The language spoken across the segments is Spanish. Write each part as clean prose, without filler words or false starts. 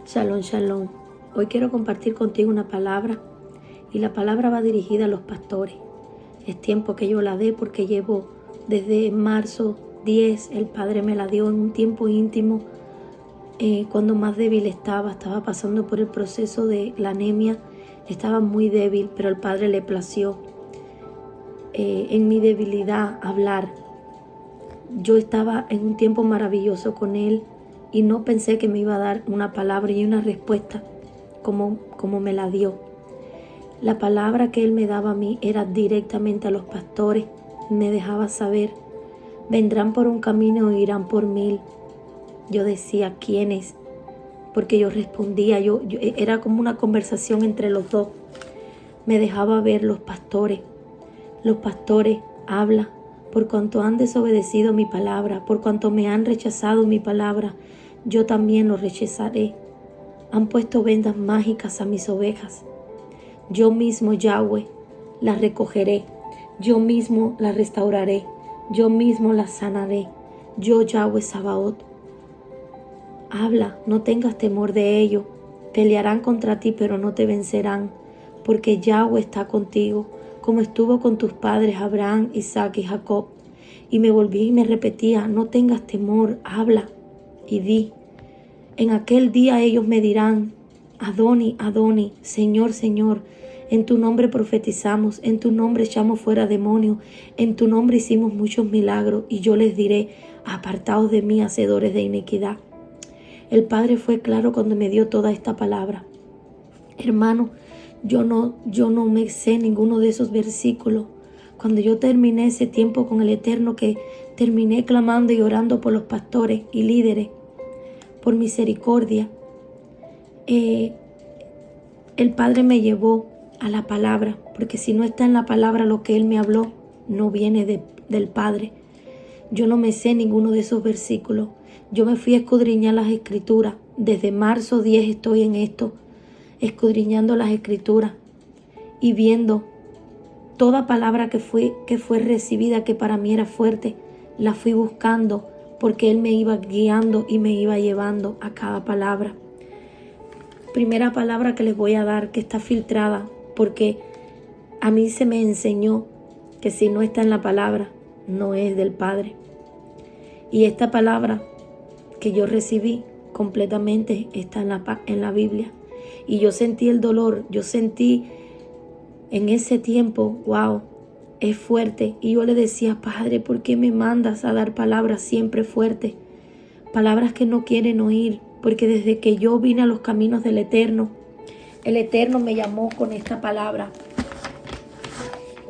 Shalom, shalom. Hoy quiero compartir contigo una palabra y la palabra va dirigida a los pastores. Es tiempo que yo la dé porque llevo desde marzo 10, el Padre me la dio en un tiempo íntimo, cuando más débil estaba pasando por el proceso de la anemia, estaba muy débil, pero el Padre le plació en mi debilidad hablar. Yo estaba en un tiempo maravilloso con Él y no pensé que me iba a dar una palabra y una respuesta como me la dio. La palabra que Él me daba a mí era directamente a los pastores. Me dejaba saber, vendrán por un camino e irán por 1000. Yo decía, ¿quiénes? Porque yo respondía, era como una conversación entre los dos. Me dejaba ver los pastores. Los pastores hablan. Por cuanto han desobedecido mi palabra, por cuanto me han rechazado mi palabra, yo también los rechazaré. Han puesto vendas mágicas a mis ovejas. Yo mismo, Yahweh, las recogeré. Yo mismo las restauraré. Yo mismo las sanaré. Yo, Yahweh Sabaoth. Habla, no tengas temor de ello. Pelearán contra ti, pero no te vencerán, porque Yahweh está contigo, como estuvo con tus padres Abraham, Isaac y Jacob. Y me volví y me repetía, no tengas temor, habla y di. En aquel día ellos me dirán, Adoni, Adoni, Señor, Señor, en tu nombre profetizamos, en tu nombre echamos fuera demonios, en tu nombre hicimos muchos milagros. Y yo les diré, apartaos de mí, hacedores de iniquidad. El Padre fue claro cuando me dio toda esta palabra. Hermano, yo no me sé ninguno de esos versículos. Cuando yo terminé ese tiempo con el Eterno, que terminé clamando y orando por los pastores y líderes, por misericordia, el Padre me llevó a la palabra, porque si no está en la palabra lo que Él me habló, no viene del Padre. Yo no me sé ninguno de esos versículos. Yo me fui a escudriñar las Escrituras. Desde marzo 10 estoy en esto, escudriñando las Escrituras y viendo toda palabra que fue recibida, que para mí era fuerte, la fui buscando porque Él me iba guiando y me iba llevando a cada palabra. Primera palabra que les voy a dar, que está filtrada, porque a mí se me enseñó que si no está en la palabra, no es del Padre. Y esta palabra que yo recibí completamente está en la Biblia. Y yo sentí el dolor, yo sentí en ese tiempo, wow, es fuerte. Y yo le decía, Padre, ¿por qué me mandas a dar palabras siempre fuertes? Palabras que no quieren oír, porque desde que yo vine a los caminos del Eterno, el Eterno me llamó con esta palabra.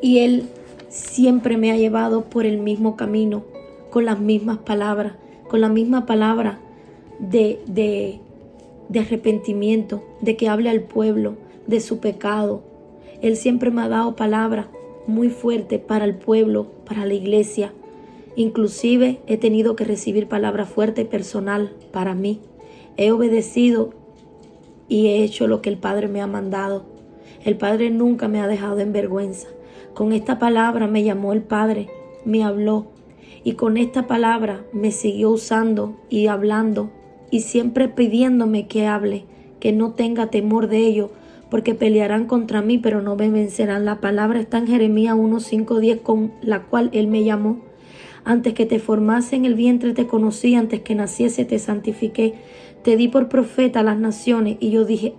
Y Él siempre me ha llevado por el mismo camino, con las mismas palabras, con la misma palabra de arrepentimiento, de que hable al pueblo de su pecado. Él siempre me ha dado palabras muy fuertes para el pueblo, para la iglesia. Inclusive he tenido que recibir palabra fuerte personal para mí. He obedecido y he hecho lo que el Padre me ha mandado. El Padre nunca me ha dejado en vergüenza. Con esta palabra me llamó el Padre, me habló, y con esta palabra me siguió usando y hablando, y siempre pidiéndome que hable, que no tenga temor de ello, porque pelearán contra mí, pero no me vencerán. La palabra está en Jeremías 1:5-10, con la cual Él me llamó. Antes que te formase en el vientre te conocí, antes que naciese te santifiqué. Te di por profeta a las naciones. Y yo dije,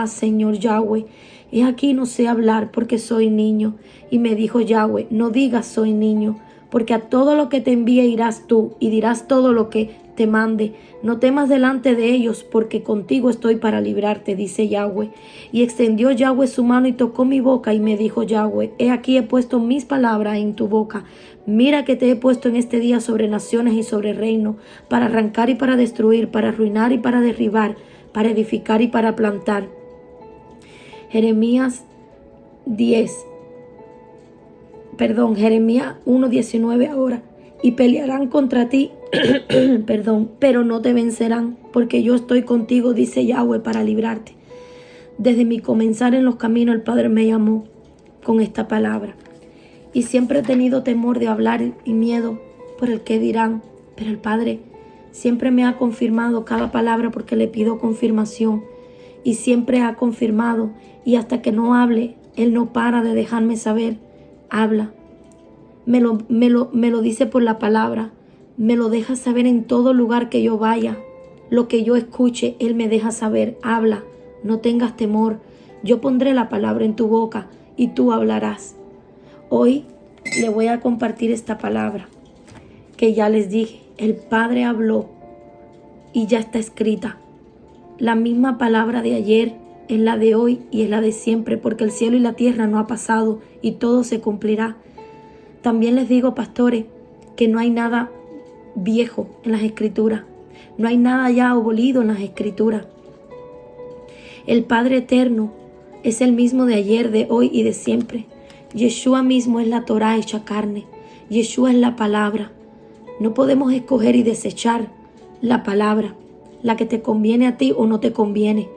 Señor Yahweh, he aquí no sé hablar porque soy niño. Y me dijo Yahweh, no digas soy niño, porque a todo lo que te envíe irás tú y dirás todo lo que te mande. No temas delante de ellos, porque contigo estoy para librarte, dice Yahweh. Y extendió Yahweh su mano y tocó mi boca y me dijo Yahweh, he aquí he puesto mis palabras en tu boca. Mira que te he puesto en este día sobre naciones y sobre reinos, para arrancar y para destruir, para arruinar y para derribar, para edificar y para plantar. Jeremías 1:19 ahora. Y pelearán contra ti, pero no te vencerán, porque yo estoy contigo, dice Yahweh, para librarte. Desde mi comenzar en los caminos, el Padre me llamó con esta palabra. Y siempre he tenido temor de hablar y miedo por el que dirán, pero el Padre Siempre me ha confirmado cada palabra porque le pido confirmación. Y siempre ha confirmado. Y hasta que no hable, Él no para de dejarme saber. Habla. Me lo dice por la palabra. Me lo deja saber en todo lugar que yo vaya. Lo que yo escuche, Él me deja saber. Habla. No tengas temor. Yo pondré la palabra en tu boca y tú hablarás. Hoy le voy a compartir esta palabra que ya les dije. El Padre habló y ya está escrita. La misma palabra de ayer es la de hoy y es la de siempre, porque el cielo y la tierra no ha pasado y todo se cumplirá. También les digo, pastores, que no hay nada viejo en las Escrituras. No hay nada ya abolido en las Escrituras. El Padre eterno es el mismo de ayer, de hoy y de siempre. Yeshua mismo es la Torá hecha carne. Yeshua es la palabra. No podemos escoger y desechar la palabra, la que te conviene a ti o no te conviene.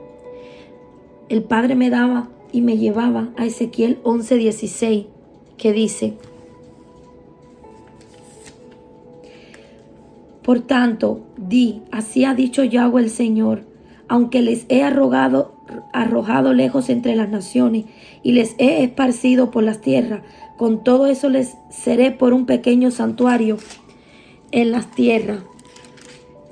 El Padre me daba y me llevaba a Ezequiel 11:16, que dice: Por tanto, di, así ha dicho Yahweh el Señor, aunque les he arrojado lejos entre las naciones y les he esparcido por las tierras, con todo eso les seré por un pequeño santuario en las tierras,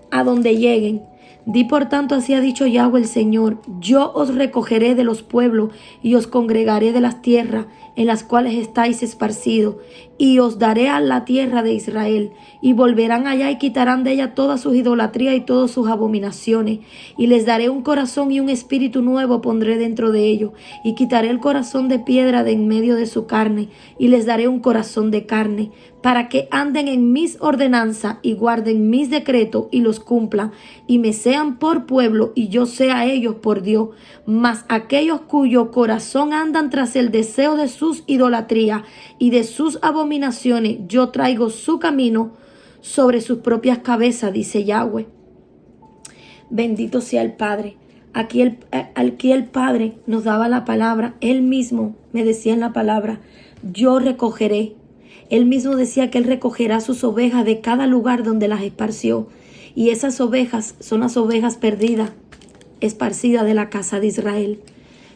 a donde lleguen. Di por tanto, así ha dicho Yahweh el Señor, yo os recogeré de los pueblos y os congregaré de las tierras en las cuales estáis esparcidos, y os daré a la tierra de Israel, y volverán allá y quitarán de ella todas sus idolatrías y todas sus abominaciones, y les daré un corazón y un espíritu nuevo pondré dentro de ellos, y quitaré el corazón de piedra de en medio de su carne, y les daré un corazón de carne, para que anden en mis ordenanzas y guarden mis decretos y los cumplan, y me sean por pueblo y yo sea a ellos por Dios. Mas aquellos cuyo corazón andan tras el deseo de sus idolatrías y de sus abominaciones, yo traigo su camino sobre sus propias cabezas, dice Yahweh. Bendito sea el Padre. Aquí el Padre nos daba la palabra. Él mismo me decía en la palabra: yo recogeré. Él mismo decía que Él recogerá sus ovejas de cada lugar donde las esparció. Y esas ovejas son las ovejas perdidas, esparcidas de la casa de Israel.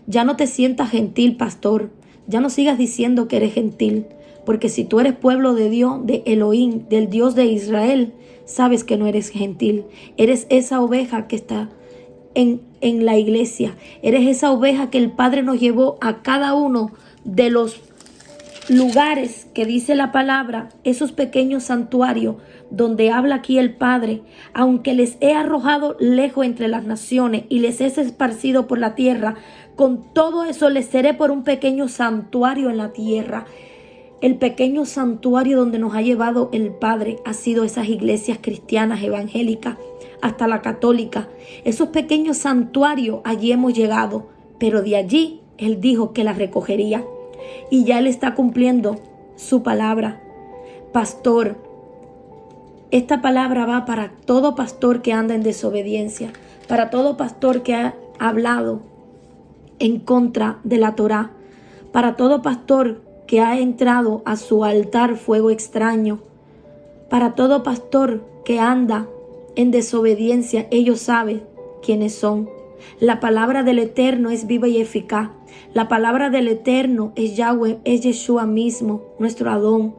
Ya no te sientas gentil, pastor. Ya no sigas diciendo que eres gentil. Porque si tú eres pueblo de Dios, de Elohim, del Dios de Israel, sabes que no eres gentil. Eres esa oveja que está en la iglesia. Eres esa oveja que el Padre nos llevó a cada uno de los lugares que dice la palabra, esos pequeños santuarios donde habla aquí el Padre. Aunque les he arrojado lejos entre las naciones y les he esparcido por la tierra, con todo eso les seré por un pequeño santuario en la tierra. El pequeño santuario donde nos ha llevado el Padre ha sido esas iglesias cristianas, evangélicas, hasta la católica. Esos pequeños santuarios, allí hemos llegado, pero de allí Él dijo que las recogería. Y ya Él está cumpliendo su palabra. Pastor, esta palabra va para todo pastor que anda en desobediencia, para todo pastor que ha hablado en contra de la Torá, para todo pastor que ha entrado a su altar fuego extraño, para todo pastor que anda en desobediencia. Ellos saben quiénes son. La palabra del Eterno es viva y eficaz. La palabra del Eterno es Yahweh, es Yeshua mismo, nuestro Adón.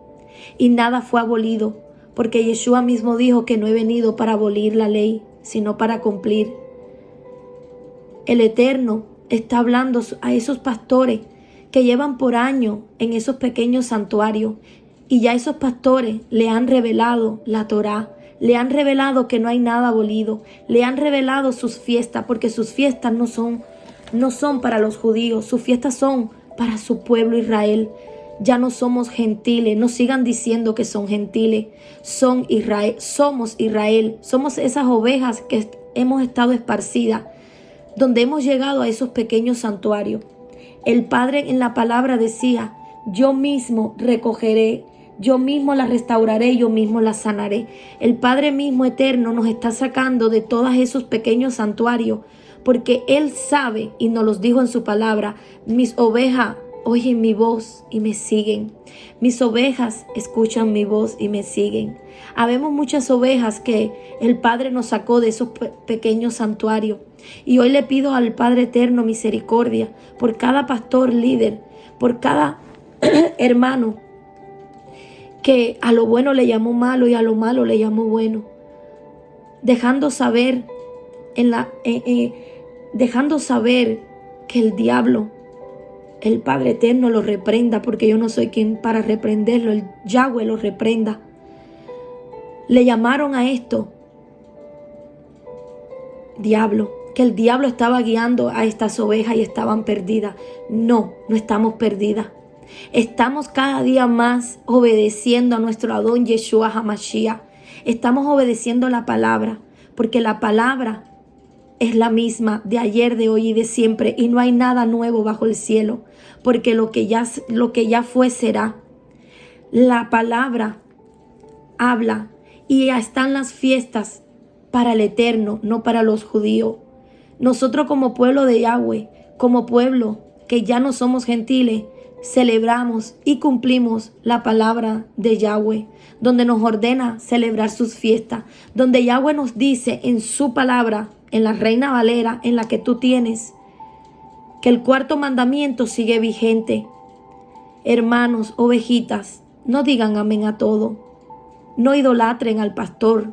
Y nada fue abolido, porque Yeshua mismo dijo que no he venido para abolir la ley, sino para cumplir. El Eterno está hablando a esos pastores que llevan por años en esos pequeños santuarios, y ya esos pastores le han revelado la Torá. Le han revelado que no hay nada abolido. Le han revelado sus fiestas, porque sus fiestas no son para los judíos. Sus fiestas son para su pueblo Israel. Ya no somos gentiles. No sigan diciendo que son gentiles. Son Israel. Somos Israel. Somos esas ovejas que hemos estado esparcidas, donde hemos llegado a esos pequeños santuarios. El Padre en la palabra decía: yo mismo recogeré, yo mismo la restauraré, yo mismo la sanaré. El Padre mismo eterno nos está sacando de todos esos pequeños santuarios, porque Él sabe y nos los dijo en su palabra: mis ovejas oyen mi voz y me siguen. Mis ovejas escuchan mi voz y me siguen. Habemos muchas ovejas que el Padre nos sacó de esos pequeños santuarios. Y hoy le pido al Padre Eterno misericordia por cada pastor líder, por cada hermano que a lo bueno le llamó malo y a lo malo le llamó bueno. Dejando saber que el diablo, el Padre Eterno lo reprenda, porque yo no soy quien para reprenderlo, el Yahweh lo reprenda. Le llamaron a esto diablo, que el diablo estaba guiando a estas ovejas y estaban perdidas. No, no estamos perdidas. Estamos cada día más obedeciendo a nuestro Adón Yeshua HaMashiach. Estamos obedeciendo la palabra, porque la palabra es la misma de ayer, de hoy y de siempre, y no hay nada nuevo bajo el cielo, porque lo que ya fue será. La palabra habla y ya están las fiestas para el eterno, no para los judíos. Nosotros como pueblo de Yahweh, como pueblo que ya no somos gentiles, celebramos y cumplimos la palabra de Yahweh, donde nos ordena celebrar sus fiestas, donde Yahweh nos dice en su palabra, en la Reina Valera, en la que tú tienes, que el cuarto mandamiento sigue vigente. Hermanos, ovejitas, no digan amén a todo. No idolatren al pastor,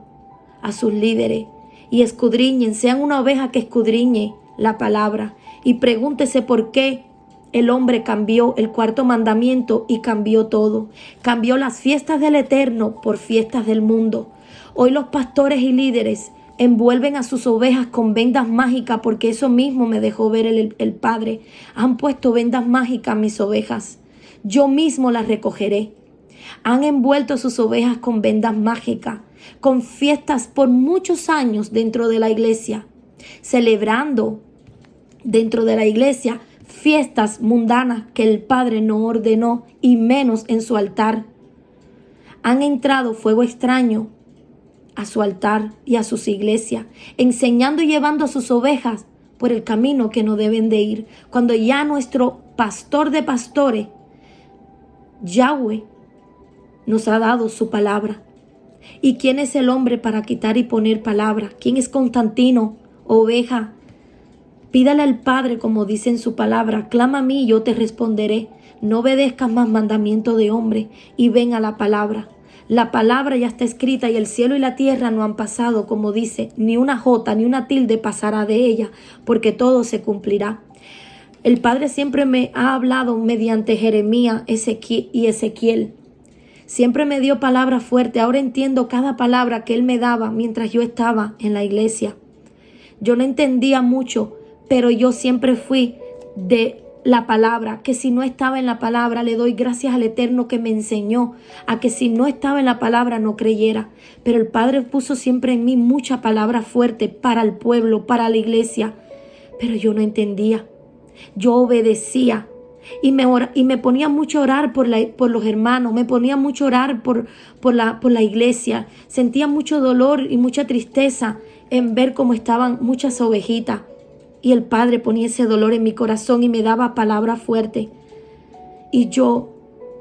a sus líderes, y escudriñen, sean una oveja que escudriñe la palabra, y pregúntese por qué el hombre cambió el cuarto mandamiento y cambió todo. Cambió las fiestas del Eterno por fiestas del mundo. Hoy los pastores y líderes envuelven a sus ovejas con vendas mágicas, porque eso mismo me dejó ver el Padre. Han puesto vendas mágicas a mis ovejas. Yo mismo las recogeré. Han envuelto sus ovejas con vendas mágicas, con fiestas por muchos años dentro de la iglesia, celebrando dentro de la iglesia fiestas mundanas que el Padre no ordenó, y menos en su altar. Han entrado fuego extraño a su altar y a sus iglesias, enseñando y llevando a sus ovejas por el camino que no deben de ir, cuando ya nuestro pastor de pastores, Yahweh, nos ha dado su palabra. ¿Y quién es el hombre para quitar y poner palabra? ¿Quién es Constantino, oveja? Pídale al Padre, como dice en su palabra, clama a mí y yo te responderé. No obedezcas más mandamiento de hombre y ven a la palabra. La palabra ya está escrita y el cielo y la tierra no han pasado, como dice, ni una jota ni una tilde pasará de ella, porque todo se cumplirá. El Padre siempre me ha hablado mediante Jeremías y Ezequiel. Siempre me dio palabra fuerte. Ahora entiendo cada palabra que Él me daba mientras yo estaba en la iglesia. Yo no entendía mucho, pero yo siempre fui de la palabra, que si no estaba en la palabra, le doy gracias al Eterno que me enseñó a que si no estaba en la palabra no creyera. Pero el Padre puso siempre en mí mucha palabra fuerte para el pueblo, para la iglesia, pero yo no entendía. Yo obedecía y me ponía mucho a orar por los hermanos, me ponía mucho a orar por la iglesia. Sentía mucho dolor y mucha tristeza en ver cómo estaban muchas ovejitas. Y el Padre ponía ese dolor en mi corazón y me daba palabra fuerte. Y yo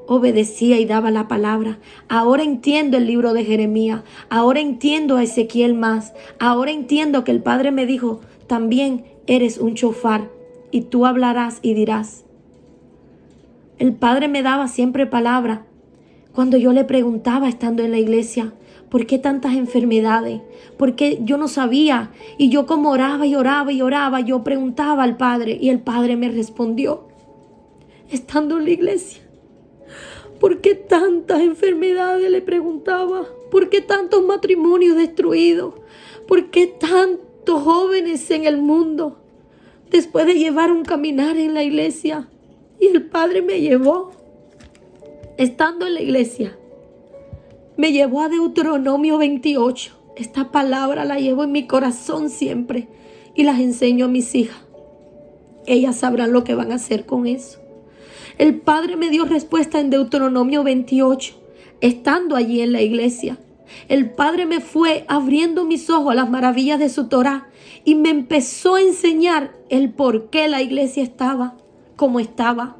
obedecía y daba la palabra. Ahora entiendo el libro de Jeremías. Ahora entiendo a Ezequiel más. Ahora entiendo que el Padre me dijo, también eres un shofar y tú hablarás y dirás. El Padre me daba siempre palabra. Cuando yo le preguntaba estando en la iglesia, ¿por qué tantas enfermedades? Porque yo no sabía. Y yo como oraba y oraba y oraba, yo preguntaba al Padre y el Padre me respondió, estando en la iglesia. ¿Por qué tantas enfermedades? Le preguntaba. ¿Por qué tantos matrimonios destruidos? ¿Por qué tantos jóvenes en el mundo? Después de llevar un caminar en la iglesia. Y el Padre me llevó, estando en la iglesia, me llevó a Deuteronomio 28. Esta palabra la llevo en mi corazón siempre y las enseño a mis hijas. Ellas sabrán lo que van a hacer con eso. El Padre me dio respuesta en Deuteronomio 28, estando allí en la iglesia. El Padre me fue abriendo mis ojos a las maravillas de su Torá y me empezó a enseñar el por qué la iglesia estaba como estaba.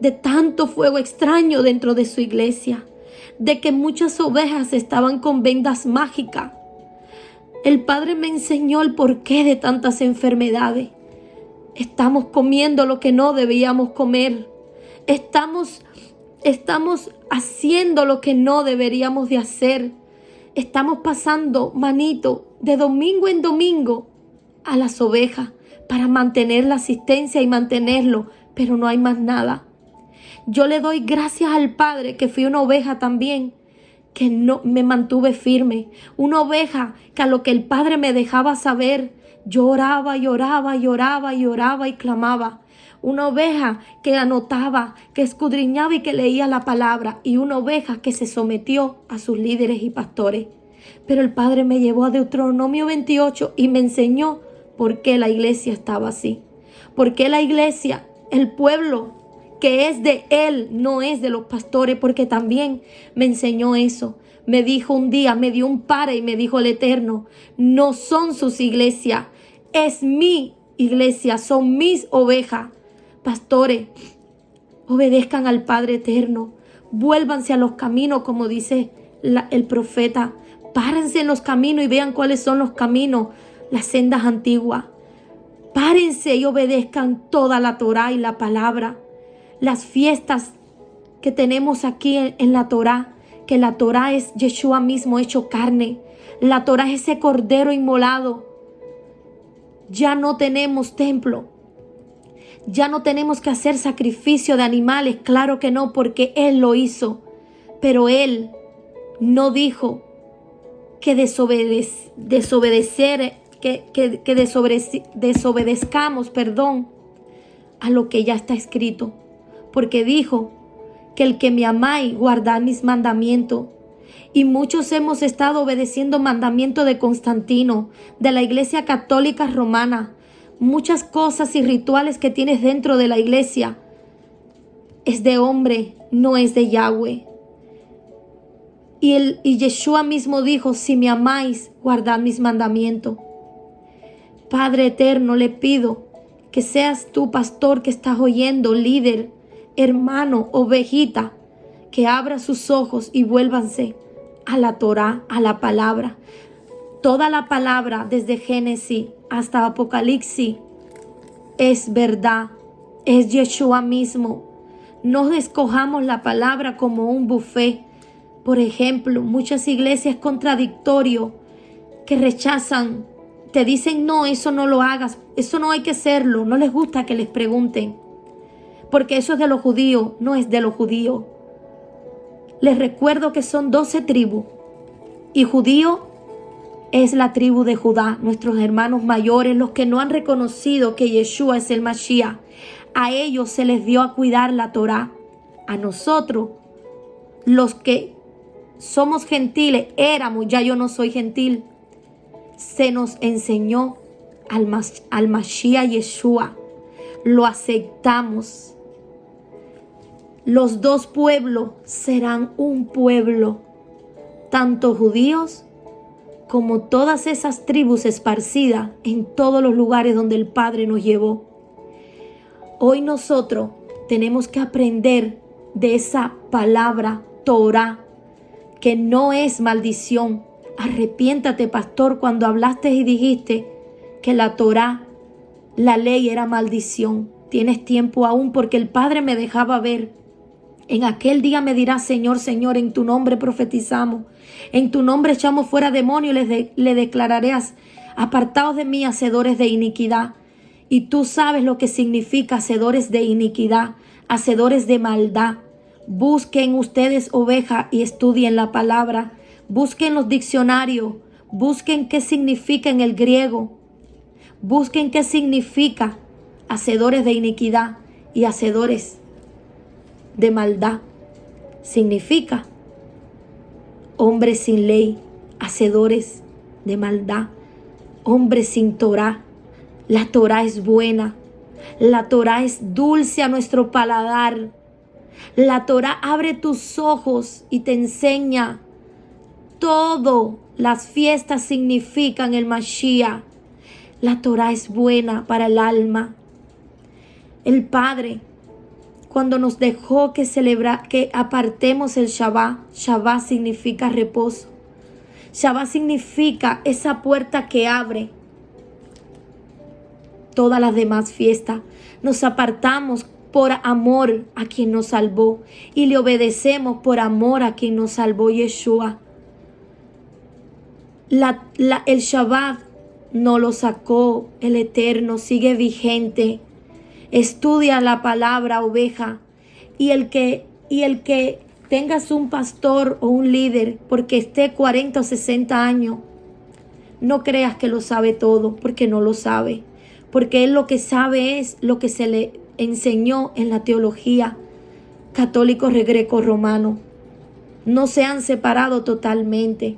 de tanto fuego extraño dentro de su iglesia, de que muchas ovejas estaban con vendas mágicas. El Padre me enseñó el porqué de tantas enfermedades. Estamos comiendo lo que no debíamos comer. Estamos haciendo lo que no deberíamos de hacer. Estamos pasando manito de domingo en domingo a las ovejas para mantener la asistencia y mantenerlo, pero no hay más nada. Yo le doy gracias al Padre que fui una oveja también, que no me mantuve firme. Una oveja que a lo que el Padre me dejaba saber, lloraba y clamaba. Una oveja que anotaba, que escudriñaba y que leía la palabra. Y una oveja que se sometió a sus líderes y pastores. Pero el Padre me llevó a Deuteronomio 28 y me enseñó por qué la iglesia estaba así. Por qué la iglesia, el pueblo que es de Él, no es de los pastores, porque también me enseñó eso. Me dijo un día, me dio un pare y me dijo el Eterno, no son sus iglesias, es mi iglesia, son mis ovejas. Pastores, obedezcan al Padre Eterno, vuélvanse a los caminos, como dice el profeta. Párense en los caminos y vean cuáles son los caminos, las sendas antiguas. Párense y obedezcan toda la Torá y la palabra. Las fiestas que tenemos aquí en la Torá, que la Torá es Yeshua mismo hecho carne. La Torá es ese cordero inmolado. Ya no tenemos templo. Ya no tenemos que hacer sacrificio de animales. Claro que no, porque Él lo hizo. Pero Él no dijo que desobedezcamos, a lo que ya está escrito. Porque dijo que el que me amáis, guardad mis mandamientos. Y muchos hemos estado obedeciendo mandamientos de Constantino, de la Iglesia Católica Romana. Muchas cosas y rituales que tienes dentro de la iglesia es de hombre, no es de Yahweh. Y Yeshua mismo dijo, si me amáis, guardad mis mandamientos. Padre eterno, le pido que seas tú, pastor, que estás oyendo, líder, hermano, ovejita, que abra sus ojos y vuélvanse a la Torá, a la palabra. Toda la palabra, desde Génesis hasta Apocalipsis, es verdad, es Yeshua mismo. No escojamos la palabra como un buffet. Por ejemplo, muchas iglesias contradictorias que rechazan, te dicen, no, eso no lo hagas, eso no hay que hacerlo, no les gusta que les pregunten, porque eso es de los judíos, no es de los judíos. Les recuerdo que son 12 tribus y judío es la tribu de Judá, nuestros hermanos mayores, los que no han reconocido que Yeshua es el Mashiach. A ellos se les dio a cuidar la Torá. A nosotros, los que somos gentiles, ya yo no soy gentil, se nos enseñó al Mashiach Yeshua. Lo aceptamos. Los dos pueblos serán un pueblo, tanto judíos como todas esas tribus esparcidas en todos los lugares donde el Padre nos llevó. Hoy nosotros tenemos que aprender de esa palabra Torá, que no es maldición. Arrepiéntate, pastor, cuando hablaste y dijiste que la Torá, la ley, era maldición. Tienes tiempo aún, porque el Padre me dejaba ver. En aquel día me dirás, Señor, Señor, en tu nombre profetizamos, en tu nombre echamos fuera demonios, le declararás, apartaos de mí, hacedores de iniquidad. Y tú sabes lo que significa hacedores de iniquidad, hacedores de maldad. Busquen ustedes, oveja, y estudien la palabra. Busquen los diccionarios, busquen qué significa en el griego. Busquen qué significa hacedores de iniquidad y hacedores de maldad. Significa hombres sin ley, hacedores de maldad, hombres sin Torá. La Torá es buena, la Torá es dulce a nuestro paladar. La Torá abre tus ojos y te enseña todo. Las fiestas significan el Mashiach. La Torá es buena para el alma. El Padre, cuando nos dejó que apartemos el Shabbat. Shabbat significa reposo. Shabbat significa esa puerta que abre todas las demás fiestas. Nos apartamos por amor a quien nos salvó y le obedecemos por amor a quien nos salvó, Yeshua. El Shabbat no lo sacó el Eterno, sigue vigente. Estudia la palabra, oveja, y el que tengas un pastor o un líder porque esté 40 o 60 años, no creas que lo sabe todo, porque no lo sabe, porque él lo que sabe es lo que se le enseñó en la teología católico greco-romano. No se han separado totalmente.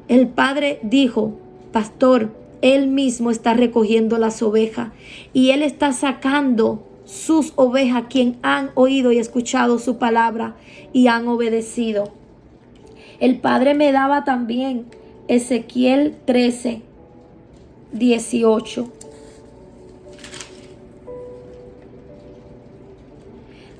El Padre dijo, pastor, Él mismo está recogiendo las ovejas y Él está sacando sus ovejas, quien han oído y escuchado su palabra y han obedecido. El Padre me daba también Ezequiel 13, 18.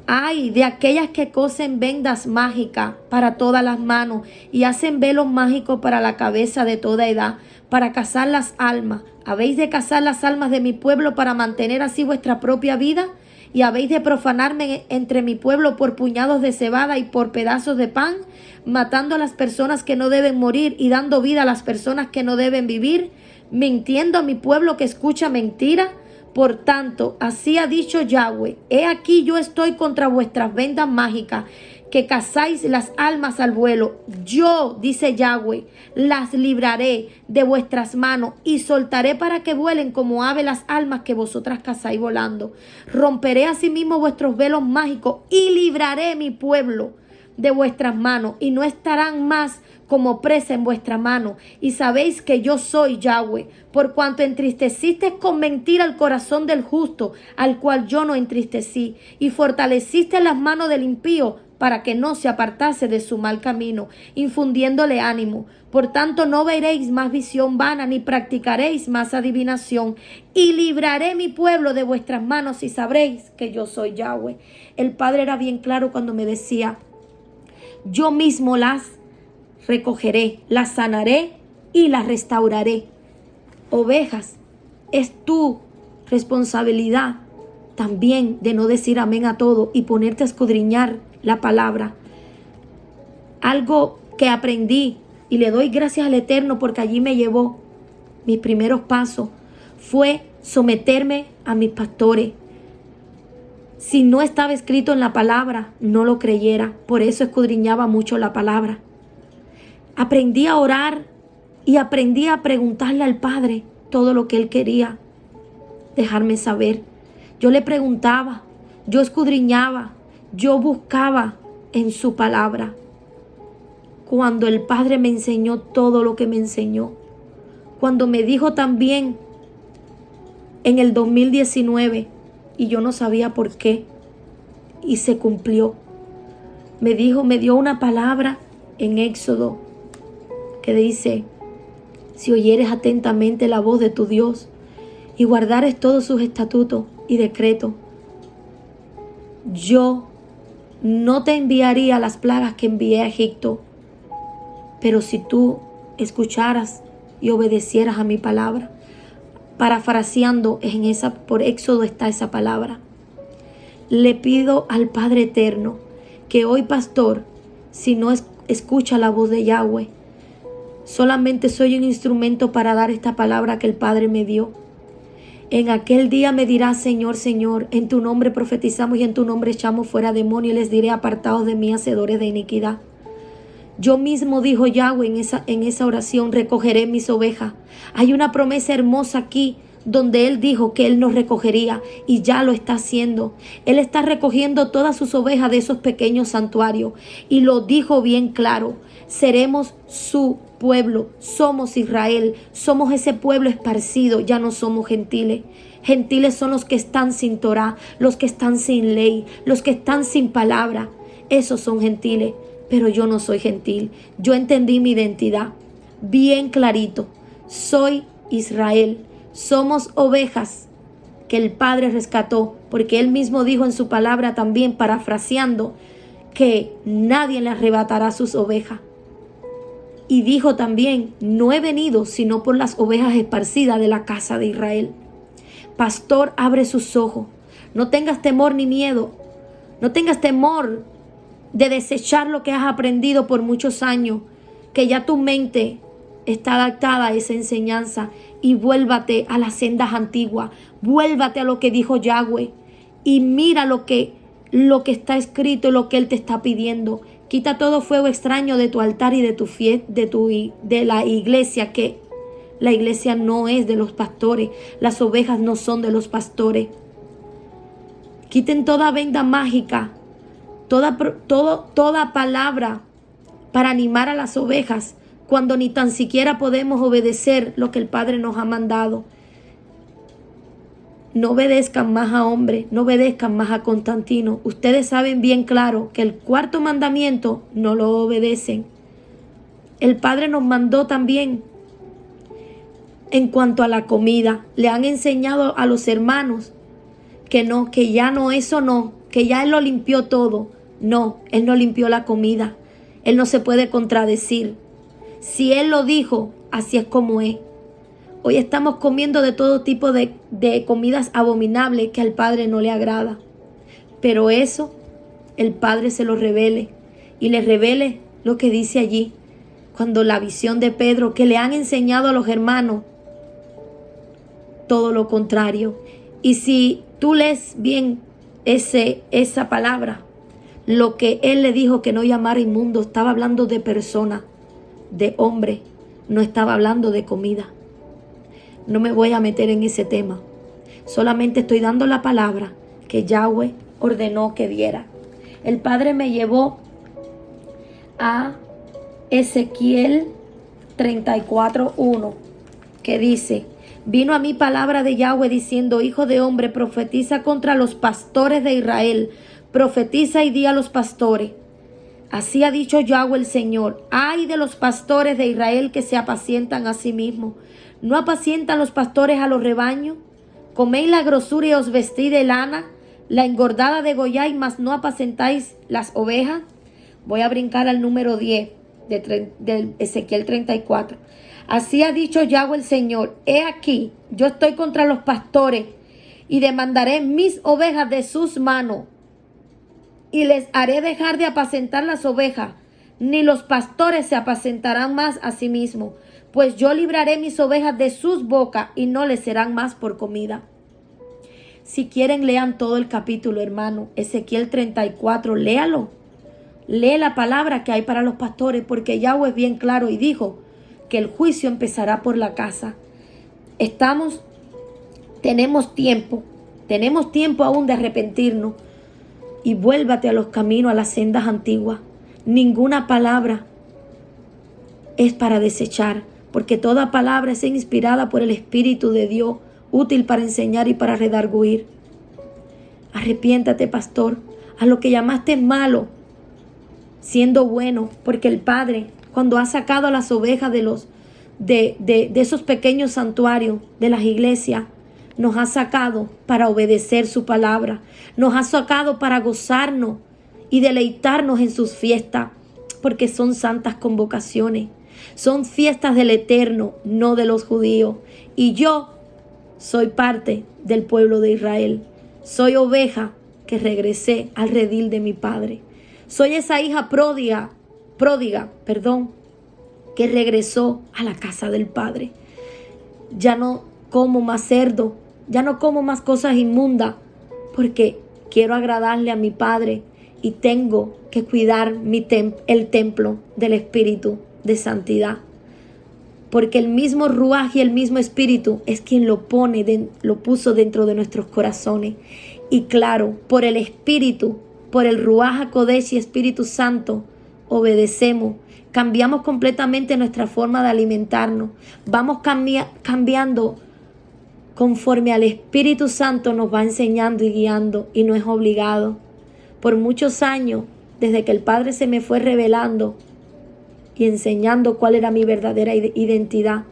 Ay de aquellas que cosen vendas mágicas para todas las manos y hacen velos mágicos para la cabeza de toda edad, para cazar las almas. ¿Habéis de cazar las almas de mi pueblo para mantener así vuestra propia vida? ¿Y habéis de profanarme entre mi pueblo por puñados de cebada y por pedazos de pan, matando a las personas que no deben morir y dando vida a las personas que no deben vivir, mintiendo a mi pueblo que escucha mentira? Por tanto, así ha dicho Yahweh, he aquí yo estoy contra vuestras vendas mágicas, que cazáis las almas al vuelo. Yo, dice Yahweh, las libraré de vuestras manos y soltaré para que vuelen como ave las almas que vosotras cazáis volando. Romperé asimismo vuestros velos mágicos y libraré mi pueblo de vuestras manos y no estarán más como presa en vuestra mano. Y sabéis que yo soy Yahweh, por cuanto entristeciste con mentira el corazón del justo, al cual yo no entristecí, y fortaleciste las manos del impío para que no se apartase de su mal camino, infundiéndole ánimo. Por tanto, no veréis más visión vana, ni practicaréis más adivinación, y libraré mi pueblo de vuestras manos, y sabréis que yo soy Yahweh. El Padre era bien claro cuando me decía, yo mismo las recogeré, las sanaré y las restauraré. Ovejas, es tu responsabilidad también de no decir amén a todo y ponerte a escudriñar la palabra. Algo que aprendí y le doy gracias al Eterno porque allí me llevó mis primeros pasos fue someterme a mis pastores. Si no estaba escrito en la palabra, no lo creyera. Por eso escudriñaba mucho la palabra. Aprendí a orar y aprendí a preguntarle al Padre todo lo que Él quería dejarme saber. Yo le preguntaba, yo escudriñaba, yo buscaba en su palabra. Cuando el Padre me enseñó todo lo que me enseñó. Cuando me dijo también en el 2019, y yo no sabía por qué, y se cumplió. Me dio una palabra en Éxodo que dice, si oyeres atentamente la voz de tu Dios y guardares todos sus estatutos y decretos, yo no te enviaría las plagas que envié a Egipto, pero si tú escucharas y obedecieras a mi palabra. Parafraseando, por Éxodo está esa palabra. Le pido al Padre Eterno que hoy, pastor, si no escucha la voz de Yahweh, solamente soy un instrumento para dar esta palabra que el Padre me dio. En aquel día me dirá, Señor, Señor, en tu nombre profetizamos y en tu nombre echamos fuera demonios y les diré, apartados de mí, hacedores de iniquidad. Yo mismo, dijo Yahweh en esa oración, recogeré mis ovejas. Hay una promesa hermosa aquí donde Él dijo que Él nos recogería y ya lo está haciendo. Él está recogiendo todas sus ovejas de esos pequeños santuarios y lo dijo bien claro. Seremos su pueblo, somos Israel, somos ese pueblo esparcido, ya no somos gentiles. Gentiles son los que están sin Torah, los que están sin ley, los que están sin palabra. Esos son gentiles. Pero yo no soy gentil. Yo entendí mi identidad bien clarito. Soy Israel. Somos ovejas que el Padre rescató, porque Él mismo dijo en su palabra también, parafraseando, que nadie le arrebatará sus ovejas. Y dijo también, no he venido sino por las ovejas esparcidas de la casa de Israel. Pastor, abre sus ojos. No tengas temor ni miedo. No tengas temor de desechar lo que has aprendido por muchos años, que ya tu mente está adaptada a esa enseñanza, y vuélvate a las sendas antiguas. Vuélvate a lo que dijo Yahweh y mira lo que está escrito, lo que Él te está pidiendo. Quita todo fuego extraño de tu altar y de tu de la iglesia, que la iglesia no es de los pastores. Las ovejas no son de los pastores. Quiten toda venda mágica, toda palabra para animar a las ovejas, cuando ni tan siquiera podemos obedecer lo que el Padre nos ha mandado. No obedezcan más a hombres, no obedezcan más a Constantino. Ustedes saben bien claro que el cuarto mandamiento no lo obedecen. El Padre nos mandó también en cuanto a la comida. Le han enseñado a los hermanos que no, que ya no, eso no, que ya Él lo limpió todo. No, Él no limpió la comida. Él no se puede contradecir. Si Él lo dijo, así es como es. Hoy estamos comiendo de todo tipo de comidas abominables que al Padre no le agrada. Pero eso, el Padre se lo revele y le revele lo que dice allí. Cuando la visión de Pedro, que le han enseñado a los hermanos, todo lo contrario. Y si tú lees bien esa palabra, lo que Él le dijo que no llamara inmundo, estaba hablando de persona, de hombre, no estaba hablando de comida. No me voy a meter en ese tema. Solamente estoy dando la palabra que Yahweh ordenó que diera. El Padre me llevó a Ezequiel 34:1, que dice: vino a mí palabra de Yahweh diciendo: hijo de hombre, profetiza contra los pastores de Israel. Profetiza y di a los pastores: así ha dicho Yahweh el Señor, ay de los pastores de Israel que se apacientan a sí mismos. ¿No apacientan los pastores a los rebaños? Coméis la grosura y os vestís de lana, la engordada degolláis, mas no apacentáis las ovejas. Voy a brincar al número 10 de Ezequiel 34. Así ha dicho Yahweh el Señor: he aquí, yo estoy contra los pastores y demandaré mis ovejas de sus manos, y les haré dejar de apacentar las ovejas, ni los pastores se apacentarán más a sí mismos, pues yo libraré mis ovejas de sus bocas y no les serán más por comida. Si quieren, lean todo el capítulo, hermano. Ezequiel 34, léalo. Lee la palabra que hay para los pastores, porque Yahweh es bien claro y dijo que el juicio empezará por la casa. Tenemos tiempo aún de arrepentirnos. Y vuélvate a los caminos, a las sendas antiguas. Ninguna palabra es para desechar, porque toda palabra es inspirada por el Espíritu de Dios, útil para enseñar y para redarguir. Arrepiéntate, pastor, a lo que llamaste malo, siendo bueno, porque el Padre, cuando ha sacado a las ovejas de esos pequeños santuarios de las iglesias, nos ha sacado para obedecer su palabra, nos ha sacado para gozarnos y deleitarnos en sus fiestas, porque son santas convocaciones, son fiestas del Eterno, no de los judíos. Y yo soy parte del pueblo de Israel, soy oveja que regresé al redil de mi Padre, soy esa hija pródiga, que regresó a la casa del Padre. Ya no como más cerdo, ya no como más cosas inmundas, porque quiero agradarle a mi Padre y tengo que cuidar el templo del Espíritu de santidad. Porque el mismo Ruaj y el mismo Espíritu es quien lo puso dentro de nuestros corazones. Y claro, por el Espíritu, por el Ruaj HaKodesh y Espíritu Santo, obedecemos. Cambiamos completamente nuestra forma de alimentarnos. Vamos cambiando conforme al Espíritu Santo nos va enseñando y guiando, y no es obligado. Por muchos años, desde que el Padre se me fue revelando y enseñando cuál era mi verdadera identidad,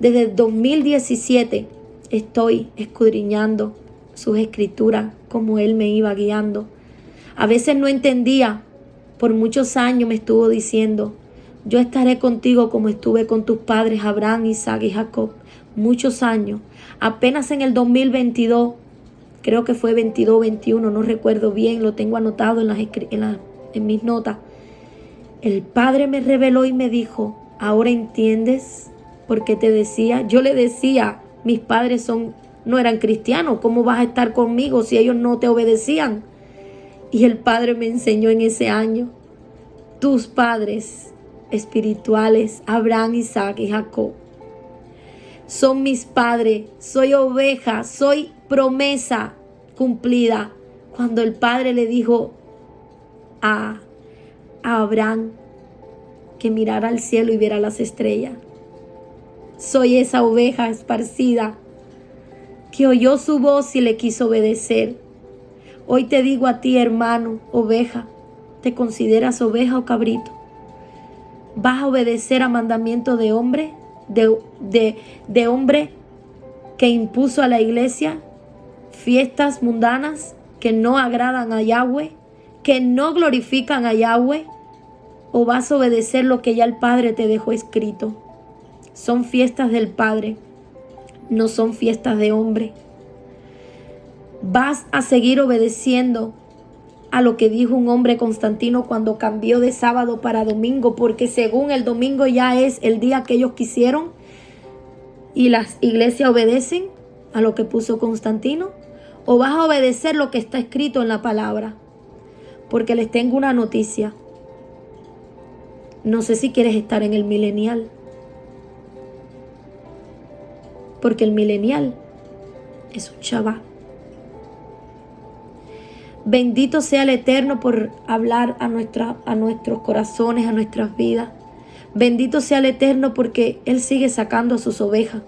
desde el 2017 estoy escudriñando sus escrituras, como Él me iba guiando. A veces no entendía, por muchos años me estuvo diciendo, yo estaré contigo como estuve con tus padres Abraham, Isaac y Jacob. Muchos años. Apenas en el 2022, creo que fue 22, 21, no recuerdo bien, lo tengo anotado en mis notas. El Padre me reveló y me dijo, ¿ahora entiendes por qué te decía? Yo le decía, mis padres no eran cristianos, ¿cómo vas a estar conmigo si ellos no te obedecían? Y el Padre me enseñó en ese año, tus padres espirituales, Abraham, Isaac y Jacob, son mis padres, soy oveja, soy promesa cumplida. Cuando el Padre le dijo a Abraham que mirara al cielo y viera las estrellas, soy esa oveja esparcida que oyó su voz y le quiso obedecer. Hoy te digo a ti, hermano, oveja, ¿te consideras oveja o cabrito? ¿Vas a obedecer a mandamiento de hombre? De hombre que impuso a la iglesia fiestas mundanas que no agradan a Yahweh, que no glorifican a Yahweh, o vas a obedecer lo que ya el Padre te dejó escrito. Son fiestas del Padre, no son fiestas de hombre. Vas a seguir obedeciendo a lo que dijo un hombre, Constantino, cuando cambió de sábado para domingo, porque según el domingo ya es el día que ellos quisieron y las iglesias obedecen a lo que puso Constantino, o vas a obedecer lo que está escrito en la palabra. Porque les tengo una noticia. No sé si quieres estar en el milenial, porque el milenial es un Shabbat. Bendito sea el Eterno por hablar a nuestros corazones, a nuestras vidas. Bendito sea el Eterno porque Él sigue sacando a sus ovejas.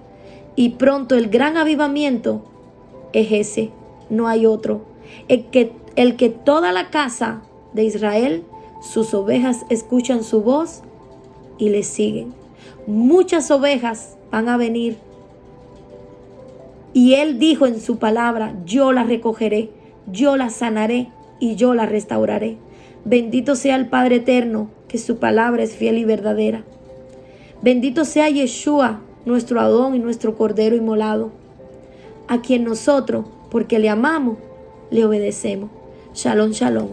Y pronto el gran avivamiento es ese, no hay otro. El que toda la casa de Israel, sus ovejas escuchan su voz y le siguen. Muchas ovejas van a venir. Y Él dijo en su palabra, yo las recogeré. Yo la sanaré y yo la restauraré. Bendito sea el Padre Eterno, que su palabra es fiel y verdadera. Bendito sea Yeshua, nuestro Adón y nuestro Cordero inmolado, a quien nosotros, porque le amamos, le obedecemos. Shalom, shalom.